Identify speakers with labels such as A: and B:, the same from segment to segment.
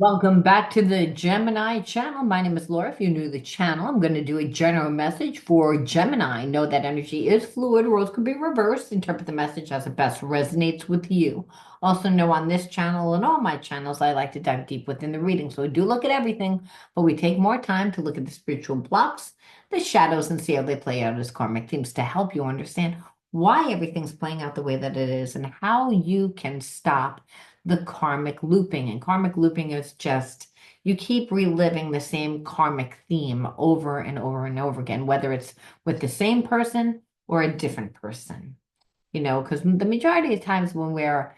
A: Welcome back to the Gemini channel. My name is Laura. If you're new to the channel, I'm going to do a general message for Gemini. Know that energy is fluid, roles can be reversed. Interpret the message as it best resonates with you. Also, know on this channel and all my channels, I like to dive deep within the reading. So, we do look at everything, but we take more time to look at the spiritual blocks, the shadows, and see how they play out as karmic themes to help you understand why everything's playing out the way that it is and how you can stop the karmic looping. And karmic looping is just you keep reliving the same karmic theme over and over and over again, whether it's with the same person or a different person. Because the majority of times when we're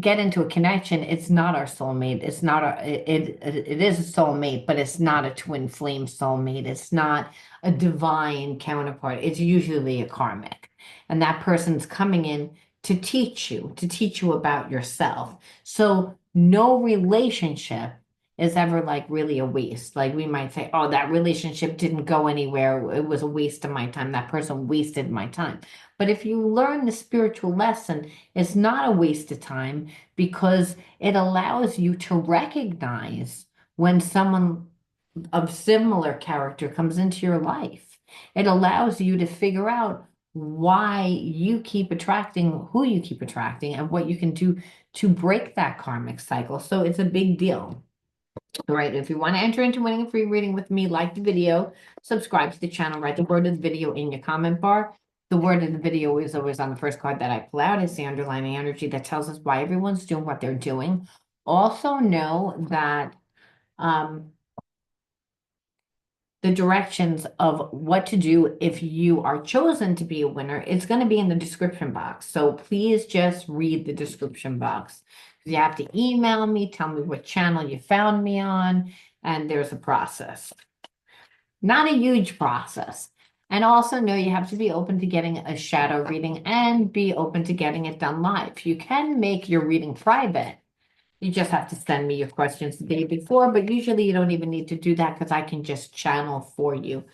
A: get into a connection, it's not our soulmate. It's not it is a soulmate, but it's not a twin flame soulmate. It's not a divine counterpart. It's usually a karmic. And that person's coming in to teach you about yourself. So no relationship is ever like really a waste. Like we might say, oh, that relationship didn't go anywhere. It was a waste of my time. That person wasted my time. But if you learn the spiritual lesson, it's not a waste of time because it allows you to recognize when someone of similar character comes into your life. It allows you to figure out why you keep attracting who you keep attracting and what you can do to break that karmic cycle. So it's a big deal. All right, if you want to enter into winning a free reading with me, like the video, subscribe to the channel, write the word of the video in your comment bar. The word of the video is always on the first card that I pull out. It's the underlying energy that tells us why everyone's doing what they're doing. Also know that um, the directions of what to do if you are chosen to be a winner, it's going to be in the description box. So please just read the description box. You have to email me, tell me what channel you found me on, and there's a process. Not a huge process. And also know you have to be open to getting a shadow reading and be open to getting it done live. You can make your reading private. You just have to send me your questions the day before, but usually you don't even need to do that because I can just channel for you.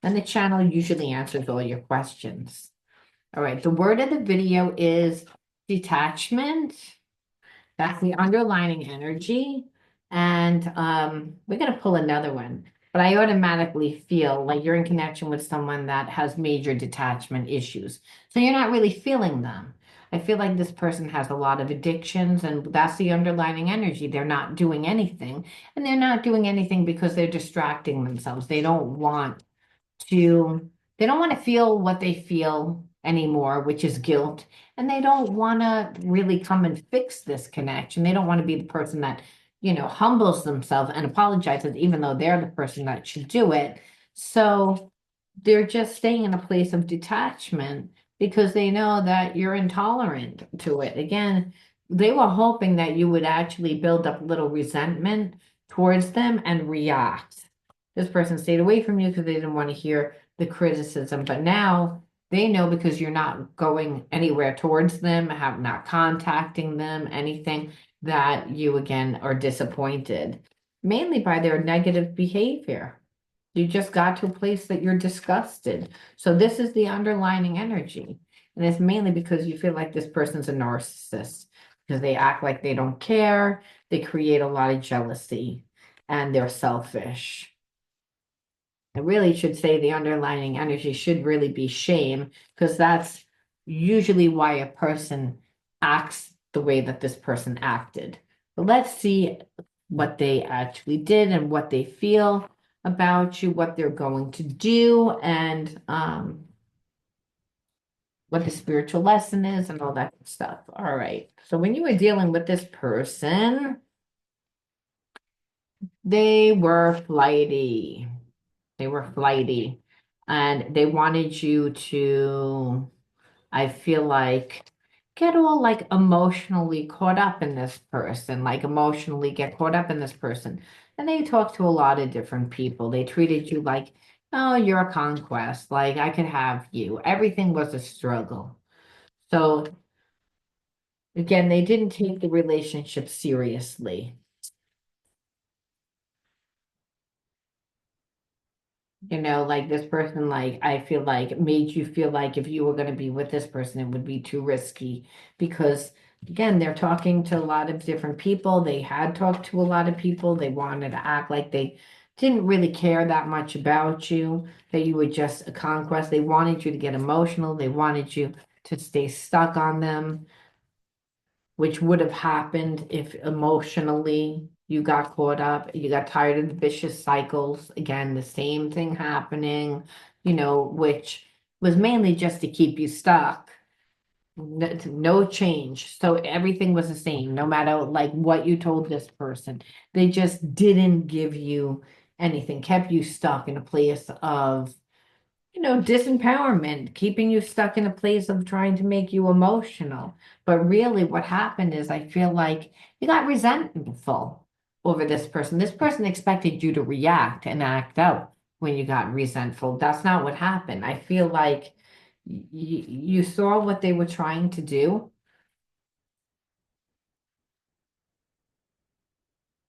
A: And the channel usually answers all your questions. All right, the word of the video is detachment. That's the underlining energy. And we're going to pull another one. But I automatically feel like you're in connection with someone that has major detachment issues. So you're not really feeling them. I feel like this person has a lot of addictions, and that's the underlining energy. They're not doing anything. And they're not doing anything because they're distracting themselves. To they don't want to feel what they feel anymore, which is guilt, and they don't want to really come and fix this connection. They don't want to be the person that, humbles themselves and apologizes, even though they're the person that should do it. So they're just staying in a place of detachment because they know that you're intolerant to it. Again, they were hoping that you would actually build up a little resentment towards them and react. This person stayed away from you because they didn't want to hear the criticism. But now they know because you're not going anywhere towards them, have not contacting them, anything, that you again are disappointed, mainly by their negative behavior. You just got to a place that you're disgusted. So this is the underlining energy. And it's mainly because you feel like this person's a narcissist because they act like they don't care. They create a lot of jealousy and they're selfish. I really should say the underlying energy should really be shame, because that's usually why a person acts the way that this person acted. But let's see what they actually did and what they feel about you, what they're going to do, and what the spiritual lesson is, and all that good stuff. All right. So when you were dealing with this person, they were flighty. They were flighty and they wanted you to, I feel like, get all like emotionally caught up in this person, like emotionally get caught up in this person. And they talked to a lot of different people. They treated you like, oh, you're a conquest, like I could have you. Everything was a struggle. So again, they didn't take the relationship seriously. Like this person, like I feel like made you feel like if you were going to be with this person, it would be too risky because Again, they're talking to a lot of different people. They had talked to a lot of people. They wanted to act like they didn't really care that much about you, that you were just a conquest. They wanted you to get emotional. They wanted you to stay stuck on them, which would have happened if emotionally you got caught up, you got tired of the vicious cycles. Again, the same thing happening, which was mainly just to keep you stuck. No change. So everything was the same, no matter like what you told this person. They just didn't give you anything, kept you stuck in a place of disempowerment, keeping you stuck in a place of trying to make you emotional. But really, what happened is I feel like you got resentful over this person. This person expected you to react and act out when you got resentful. That's not what happened. I feel like you saw what they were trying to do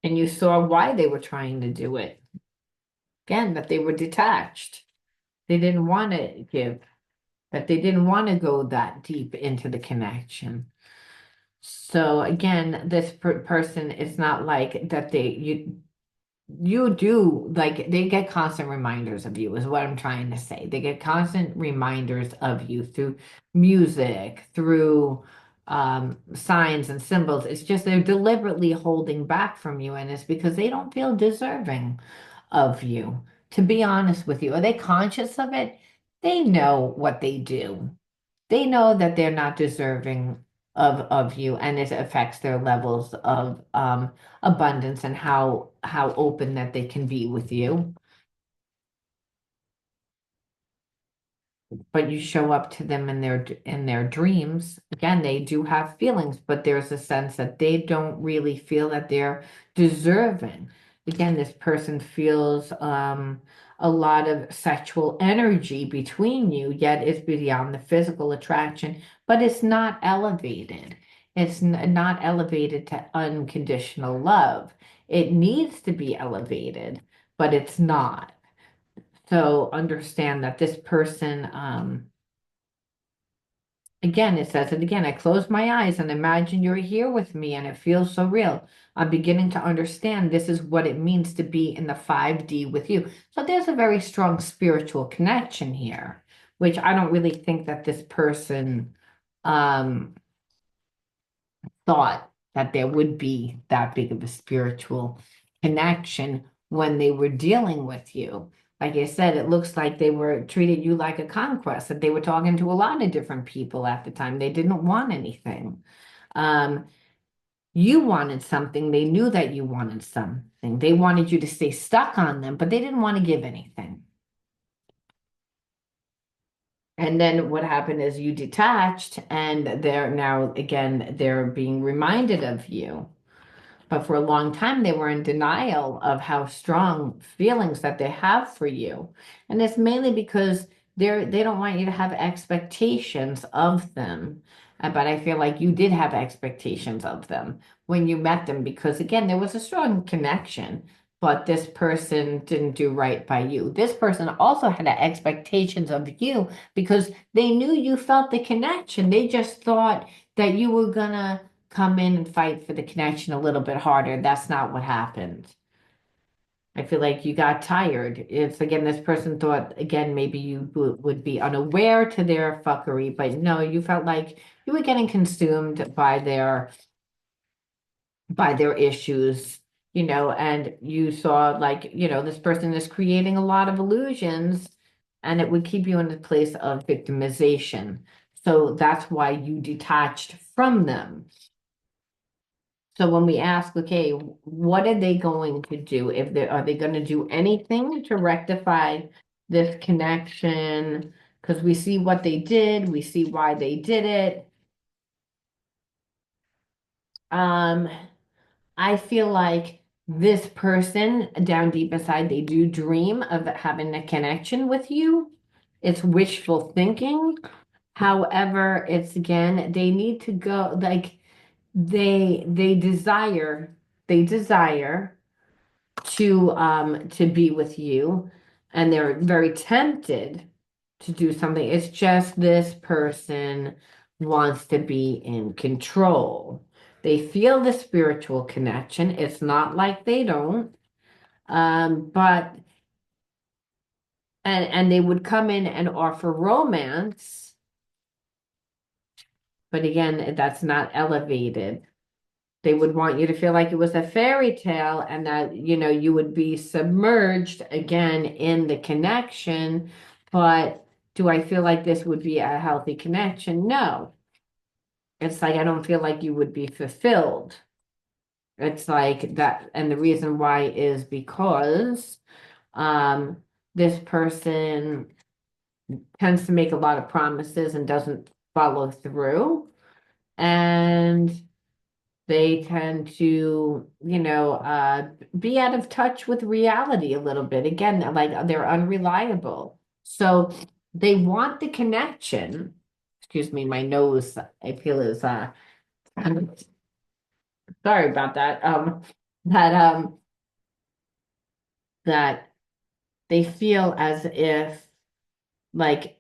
A: and you saw why they were trying to do it. Again, that they were detached. They didn't want to give, that they didn't want to go that deep into the connection. So again, this person is not like that you do like they get constant reminders of you is what I'm trying to say. They get constant reminders of you through music, through signs and symbols. It's just they're deliberately holding back from you, and it's because they don't feel deserving of you. To be honest with you, are they conscious of it? They know what they do. They know that they're not deserving of you, and it affects their levels of abundance and how open that they can be with you. But you show up to them in their dreams. Again, they do have feelings, but there's a sense that they don't really feel that they're deserving. Again, this person feels a lot of sexual energy between you, yet it's beyond the physical attraction, but it's not elevated. It's not elevated to unconditional love. It needs to be elevated, but it's not. So understand that this person, again, it says it again. I close my eyes and imagine you're here with me, and it feels so real. I'm beginning to understand this is what it means to be in the 5D with you. So there's a very strong spiritual connection here, which I don't really think that this person um, thought that there would be that big of a spiritual connection when they were dealing with you. Like I said, it looks like they were treated you like a conquest, that they were talking to a lot of different people at the time. They didn't want anything. Um, you wanted something. They knew that you wanted something. They wanted you to stay stuck on them, but they didn't want to give anything. And then what happened is you detached, and they're now, again, they're being reminded of you. But for a long time, they were in denial of how strong feelings that they have for you. And it's mainly because they don't want you to have expectations of them. But I feel like you did have expectations of them when you met them because again, there was a strong connection, but this person didn't do right by you. This person also had expectations of you because they knew you felt the connection. They just thought that you were gonna come in and fight for the connection a little bit harder. That's not what happened. I feel like you got tired. It's again, this person thought again, maybe you would be unaware to their fuckery, but no, you felt like you were getting consumed by their issues, and you saw like, this person is creating a lot of illusions and it would keep you in a place of victimization. So that's why you detached from them. So when we ask, okay, what are they going to do? If they are they going to do anything to rectify this connection? Because we see what they did, we see why they did it. Um, I feel like this person down deep inside, they do dream of having a connection with you. It's wishful thinking. However, it's again, they need to go like they desire to be with you, and they're very tempted to do something. It's just this person wants to be in control. They feel the spiritual connection. It's not like they don't. But and they would come in and offer romance, but again, that's not elevated. They would want you to feel like it was a fairy tale and that, you would be submerged again in the connection. But do I feel like this would be a healthy connection? No. It's like I don't feel like you would be fulfilled. It's like that, and the reason why is because um this person tends to make a lot of promises and doesn't follow through. And they tend to, be out of touch with reality a little bit. Again, like they're unreliable. So they want the connection. Excuse me, my nose, I feel is I'm sorry about that. That that they feel as if like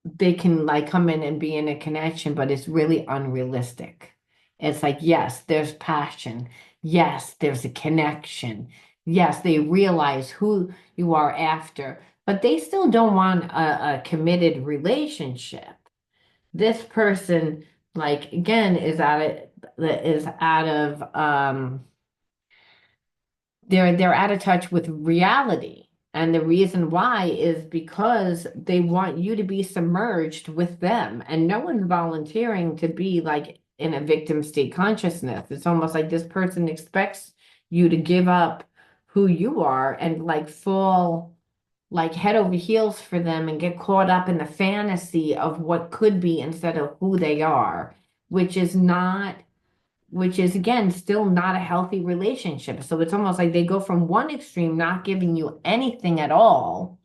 A: they can like come in and be in a connection, but it's really unrealistic. It's like, yes, there's passion. Yes, there's a connection. Yes, they realize who you are after, but they still don't want a committed relationship. This person, like again, is out of they're out of touch with reality. And the reason why is because they want you to be submerged with them. And no one's volunteering to be like in a victim state consciousness. It's almost like this person expects you to give up who you are and like fall like head over heels for them and get caught up in the fantasy of what could be instead of who they are, which is not which is again still not a healthy relationship. So it's almost like they go from one extreme, not giving you anything at all,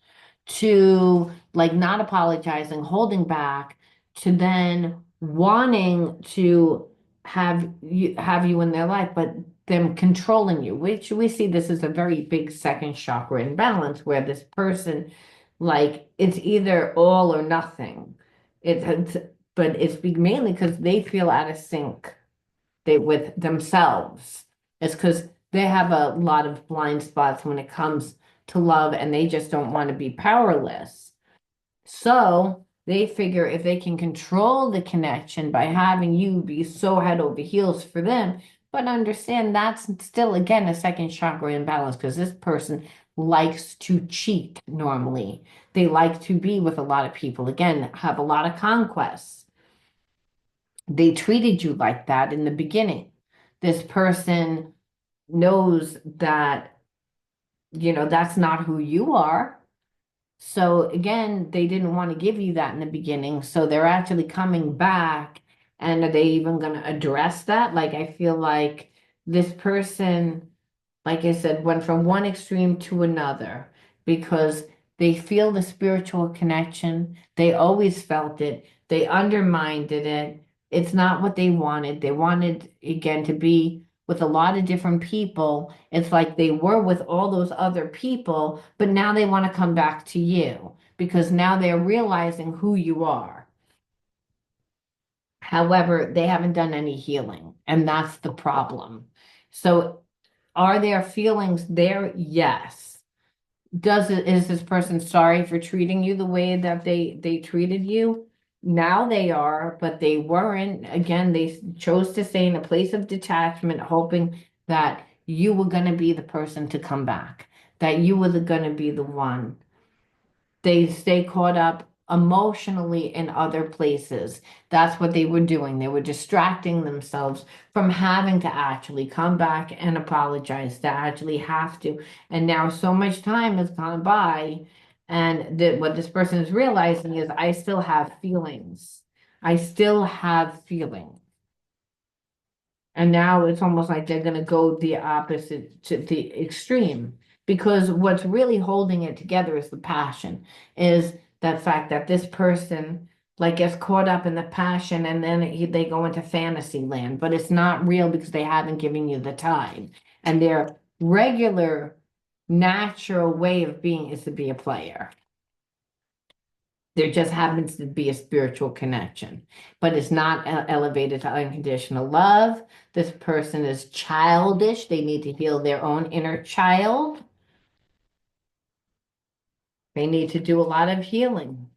A: to like not apologizing, holding back, to then wanting to have you in their life, but them controlling you, which we see this is a very big second chakra imbalance where this person like it's either all or nothing. It's but it's mainly because they feel out of sync with themselves. It's because they have a lot of blind spots when it comes to love and they just don't want to be powerless. So they figure if they can control the connection by having you be so head over heels for them, but understand that's still, again, a second chakra imbalance because this person likes to cheat normally. They like to be with a lot of people, again, have a lot of conquests. They treated you like that in the beginning. This person knows that, that's not who you are. So again, they didn't want to give you that in the beginning. So they're actually coming back. And are they even going to address that? Like, I feel like this person, like I said, went from one extreme to another because they feel the spiritual connection. They always felt it. They undermined it. It's not what they wanted. They wanted, again, to be with a lot of different people. It's like they were with all those other people, but now they want to come back to you because now they're realizing who you are. However, they haven't done any healing, and that's the problem. So are there feelings there? Yes. Is this person sorry for treating you the way that they treated you? Now they are, but they weren't. Again, they chose to stay in a place of detachment, hoping that you were going to be the person to come back, that you were going to be the one. They stay caught up emotionally in other places. That's what they were doing. They were distracting themselves from having to actually come back and apologize, to actually have to. And now so much time has gone by, and what this person is realizing is I still have feelings. I still have feelings. And now it's almost like they're going to go the opposite to the extreme because what's really holding it together is the passion, is that fact that this person like gets caught up in the passion and then they go into fantasy land, but it's not real because they haven't given you the time. And their regular, natural way of being is to be a player. There just happens to be a spiritual connection, but it's not elevated to unconditional love. This person is childish. They need to heal their own inner child. They need to do a lot of healing.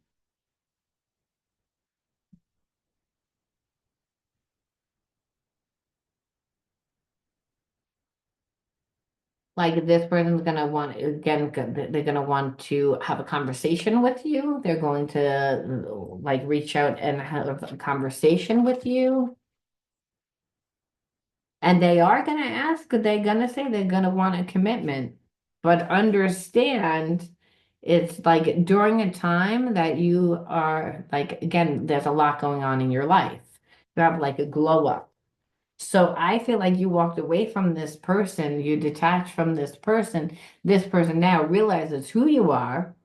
A: Like this person's gonna want, again, they're gonna want to have a conversation with you. They're going to like reach out and have a conversation with you. And they are gonna ask, they're gonna say they're gonna want a commitment. But understand it's like during a time that you are like, again, there's a lot going on in your life. You have like a glow up. So I feel like you walked away from this person, you detached from this person. This person now realizes who you are,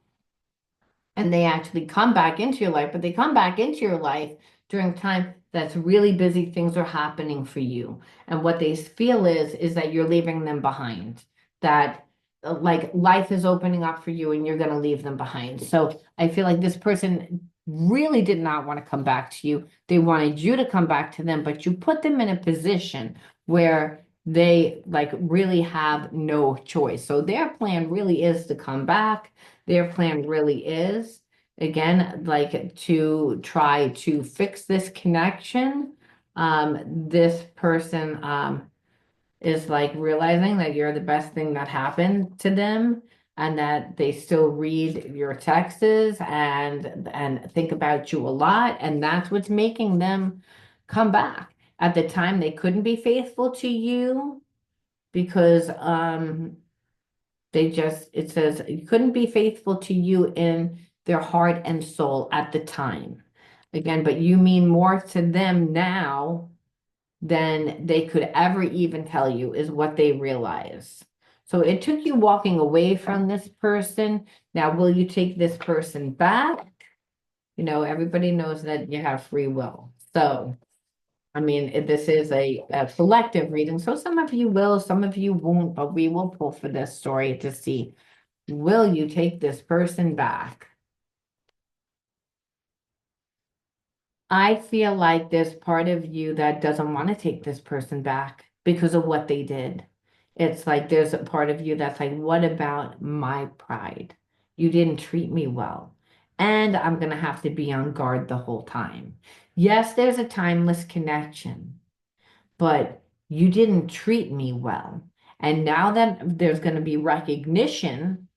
A: and they actually come back into your life, but they come back into your life during time that's really busy. Things are happening for you. And what they feel is that you're leaving them behind, that like life is opening up for you and you're going to leave them behind. So I feel like this person really did not want to come back to you. They wanted you to come back to them, but you put them in a position where they like really have no choice. So their plan really is to come back. Their plan really is, again, like to try to fix this connection. This person is like realizing that you're the best thing that happened to them and that they still read your texts and think about you a lot. And that's what's making them come back. At the time, they couldn't be faithful to you because they just, it says, you couldn't be faithful to you in their heart and soul at the time. Again, but you mean more to them now than they could ever even tell you, is what they realize. So it took you walking away from this person. Now, will you take this person back? You know, everybody knows that you have free will. So, I mean, this is a selective reading. So some of you will, some of you won't, but we will pull for this story to see, will you take this person back? I feel like there's part of you that doesn't want to take this person back because of what they did. It's like there's a part of you that's like, what about my pride? You didn't treat me well. And I'm going to have to be on guard the whole time. Yes, there's a timeless connection, but you didn't treat me well. And now that there's going to be recognition,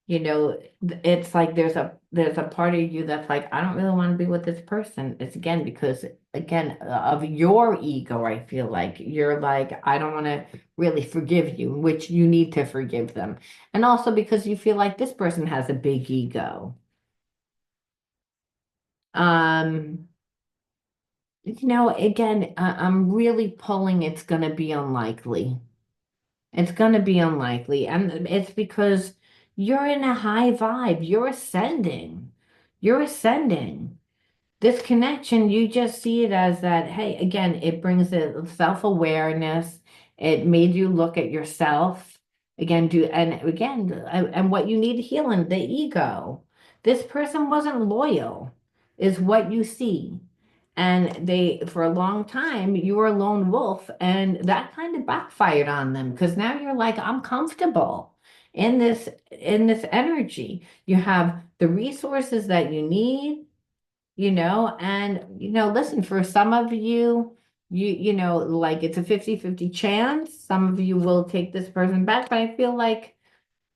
A: you know, it's like there's a part of you that's like, I don't really want to be with this person. It's again because again of your ego. I feel like you're like, I don't want to really forgive you, which you need to forgive them. And also because you feel like this person has a big ego. um again, I'm really pulling, it's going to be unlikely. It's going to be unlikely. And it's because you're in a high vibe. You're ascending. You're ascending. This connection, you just see it as that, hey, again, it brings a self-awareness. It made you look at yourself. Again, and what you need to heal in the ego. This person wasn't loyal, is what you see. And they, for a long time, you were a lone wolf, and that kind of backfired on them because now you're like, I'm comfortable in this energy. You have the resources that you need, and listen, for some of you, like it's a 50-50 chance. Some of you will take this person back, but I feel like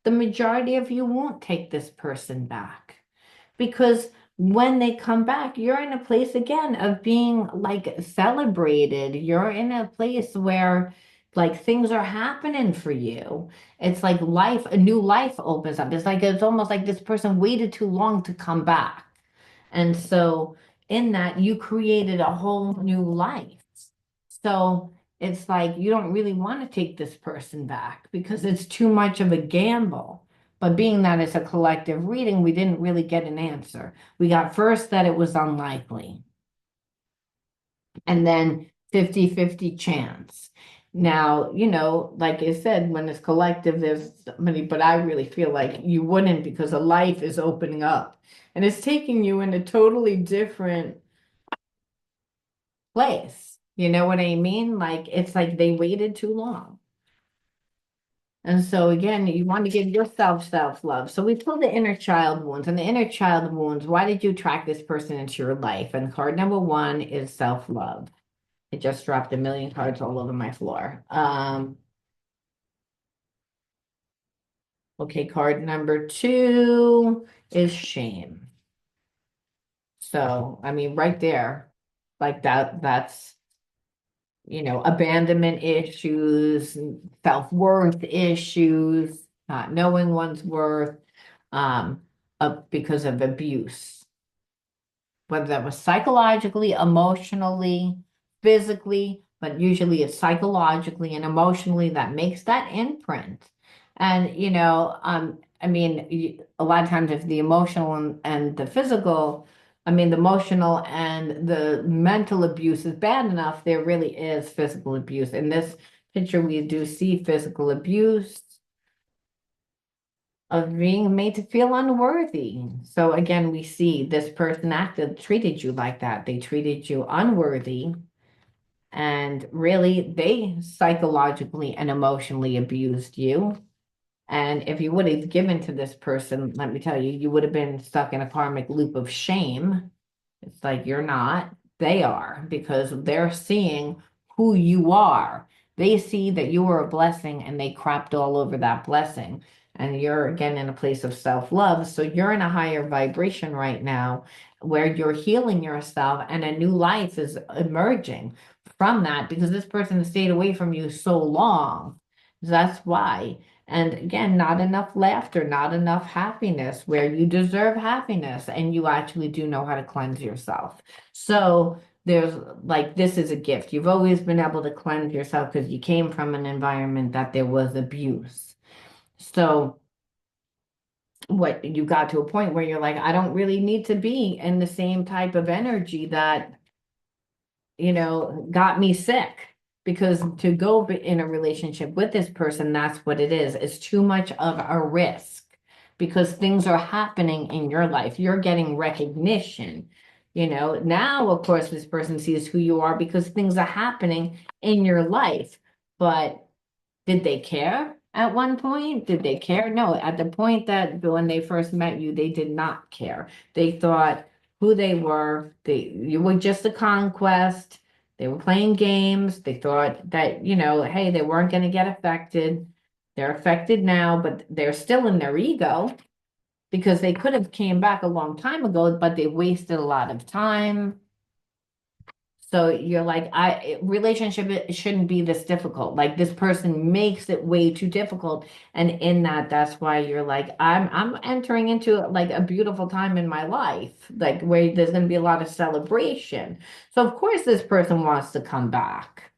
A: the majority of you won't take this person back because when they come back, you're in a place again of being like celebrated. You're in a place where like things are happening for you. It's like life, a new life opens up. It's almost like this person waited too long to come back. And so in that, you created a whole new life. So it's like you don't really want to take this person back because it's too much of a gamble. But being that it's a collective reading, we didn't really get an answer. We got first that it was unlikely, and then 50-50 chance. Now, like I said, when it's collective, there's many, but I really feel like you wouldn't because a life is opening up and it's taking you in a totally different place. You know what I mean? Like it's like they waited too long. And so again, you want to give yourself self-love. So we pull the inner child wounds and the inner child wounds. Why did you attract this person into your life? And card number one is self-love. It just dropped a million cards all over my floor. Okay, card number two is shame. So, I mean, right there, like that's, abandonment issues, self-worth issues, not knowing one's worth, um, because of abuse, whether that was psychologically, emotionally, physically, but usually it's psychologically and emotionally that makes that imprint. And, I mean, a lot of times if the emotional and the physical, I mean, the emotional and the mental abuse is bad enough, there really is physical abuse. In this picture, we do see physical abuse of being made to feel unworthy. So again, we see this person treated you like that. They treated you unworthy, and really they psychologically and emotionally abused you. And if you would have given to this person, let me tell you, you would have been stuck in a karmic loop of shame. It's like you're not, they are, because they're seeing who you are. They see that you are a blessing and they crapped all over that blessing. And you're again in a place of self-love. So you're in a higher vibration right now where you're healing yourself and a new life is emerging from that because this person has stayed away from you so long. That's why. And again, not enough laughter, not enough happiness where you deserve happiness and you actually do know how to cleanse yourself. So there's like, this is a gift. You've always been able to cleanse yourself because you came from an environment that there was abuse. So what you got to a point where you're like, I don't really need to be in the same type of energy that got me sick because to go in a relationship with this person, that's what it is. It's too much of a risk because things are happening in your life. You're getting recognition. Now, of course, this person sees who you are because things are happening in your life. But did they care at one point? Did they care? No, at the point that when they first met you, they did not care. They thought who they were, you were just a conquest. They were playing games. They thought that, hey, they weren't going to get affected. They're affected now, but they're still in their ego because they could have came back a long time ago, but they wasted a lot of time. So you're like, relationship it shouldn't be this difficult. Like this person makes it way too difficult. And in that, that's why you're like, I'm entering into like a beautiful time in my life, like where there's gonna be a lot of celebration. So of course this person wants to come back,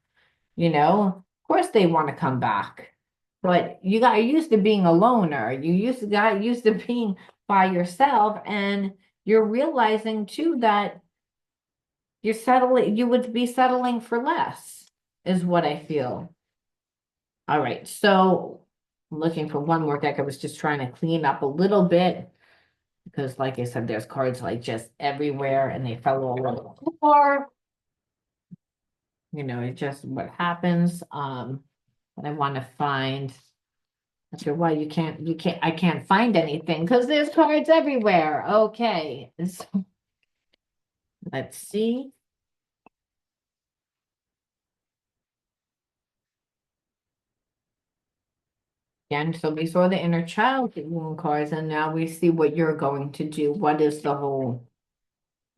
A: Of course they want to come back. But you got used to being a loner. Got used to being by yourself, and you're realizing too that you would be settling for less, is what I feel. All right, so I'm looking for one more deck. I was just trying to clean up a little bit because, like I said, there's cards like just everywhere and they fell all over the floor. It's just what happens. But I want to find. Not sure why I can't find anything because there's cards everywhere. Okay, so let's see. Again, so we saw the inner child wound cards, and now we see what you're going to do. What is the whole,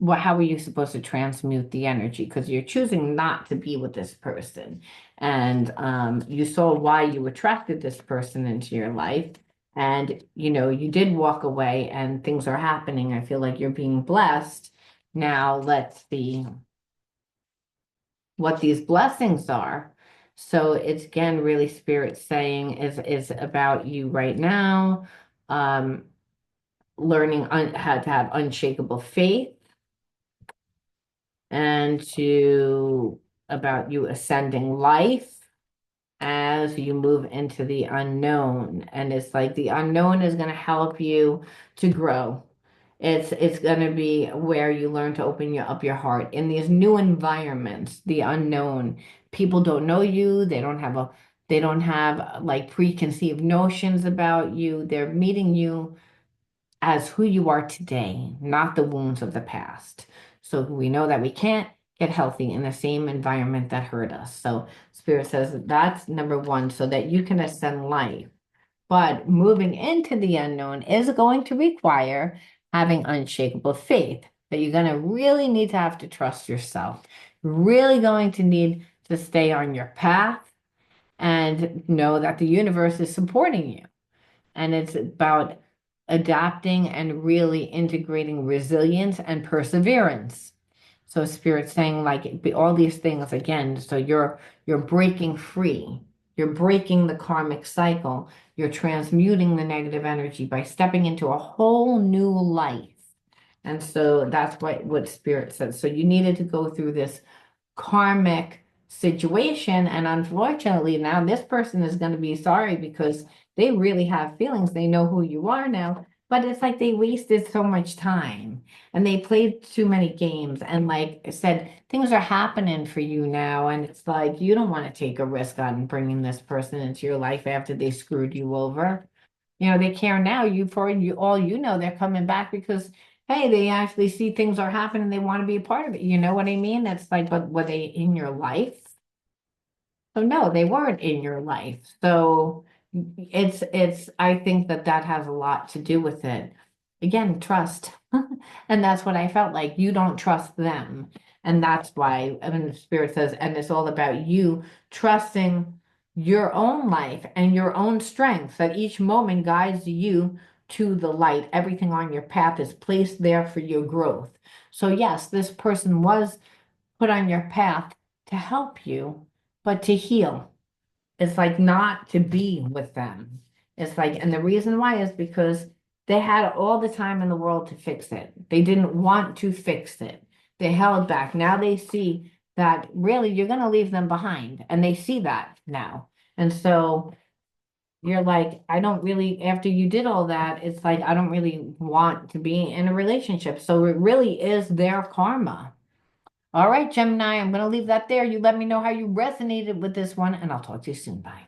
A: how are you supposed to transmute the energy? Because you're choosing not to be with this person. And you saw why you attracted this person into your life. And, you did walk away and things are happening. I feel like you're being blessed. Now let's see what these blessings are. So it's again really spirit saying is about you right now, um, learning how to have unshakable faith and to about you ascending life. as you move into the unknown. And it's like the unknown is going to help you to grow. It's going to be where you learn to open up your heart in these new environments, the unknown. People don't know you. They don't have like preconceived notions about you. They're meeting you as who you are today, not the wounds of the past. So we know that we can't get healthy in the same environment that hurt us. So Spirit says that's number one, so that you can ascend life. But moving into the unknown is going to require having unshakable faith, that you're going to really need to have to trust yourself, really going to need to stay on your path and know that the universe is supporting you. And it's about adapting and really integrating resilience and perseverance. So Spirit's saying like all these things again. So you're breaking free. You're breaking the karmic cycle. You're transmuting the negative energy by stepping into a whole new life. And so that's what Spirit says. So you needed to go through this karmic situation. And unfortunately, now this person is going to be sorry because they really have feelings. They know who you are now, but it's like they wasted so much time and they played too many games. And like I said, things are happening for you now. And it's like you don't want to take a risk on bringing this person into your life after they screwed you over. They care now. For you, all you know, they're coming back because hey, they actually see things are happening. They want to be a part of it. You know what I mean? It's like, but were they in your life? So no, they weren't in your life. So I think that that has a lot to do with it. Again, trust. And that's what I felt like. You don't trust them. And that's why, I mean, the Spirit says, and it's all about you trusting your own life and your own strength, that each moment guides you to the light. Everything on your path is placed there for your growth. So yes, this person was put on your path to help you, but to heal. It's like not to be with them. It's like, and the reason why is because they had all the time in the world to fix it. They didn't want to fix it. They held back. Now they see that really you're going to leave them behind, and they see that now. And so you're like, I don't really, after you did all that, it's like, I don't really want to be in a relationship. So it really is their karma. All right, Gemini, I'm going to leave that there. You let me know how you resonated with this one, and I'll talk to you soon. Bye.